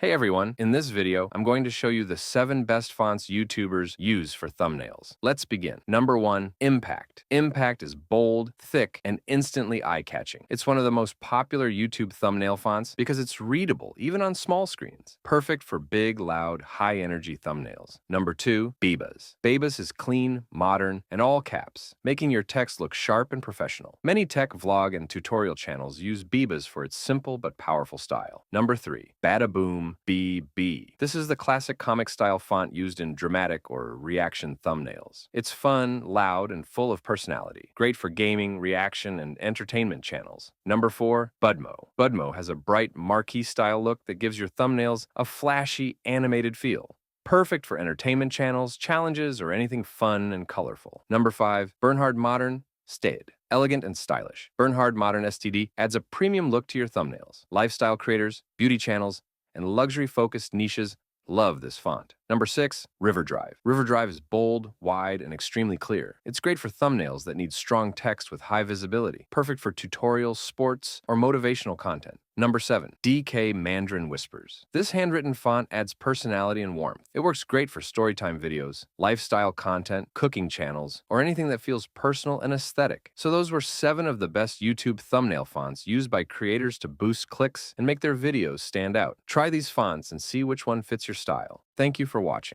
Hey everyone, in this video, I'm going to show you the 7 best fonts YouTubers use for thumbnails. Let's begin. Number 1, Impact. Impact is bold, thick, and instantly eye-catching. It's one of the most popular YouTube thumbnail fonts because it's readable, even on small screens. Perfect for big, loud, high-energy thumbnails. Number 2, Bebas. Bebas is clean, modern, and all caps, making your text look sharp and professional. Many tech vlog and tutorial channels use Bebas for its simple but powerful style. Number 3, Badaboom BB. This is the classic comic-style font used in dramatic or reaction thumbnails. It's fun, loud, and full of personality. Great for gaming, reaction, and entertainment channels. Number 4, Budmo. Budmo has a bright marquee-style look that gives your thumbnails a flashy, animated feel. Perfect for entertainment channels, challenges, or anything fun and colorful. Number 5, Bernhard Modern Stead. Elegant and stylish. Bernhard Modern STD adds a premium look to your thumbnails. Lifestyle creators, beauty channels, and luxury-focused niches love this font. Number 6, Riverdrive. Riverdrive is bold, wide, and extremely clear. It's great for thumbnails that need strong text with high visibility. Perfect for tutorials, sports, or motivational content. Number 7, DK Mandarin Whispers. This handwritten font adds personality and warmth. It works great for storytime videos, lifestyle content, cooking channels, or anything that feels personal and aesthetic. So those were 7 of the best YouTube thumbnail fonts used by creators to boost clicks and make their videos stand out. Try these fonts and see which one fits your style. Thank you for watching.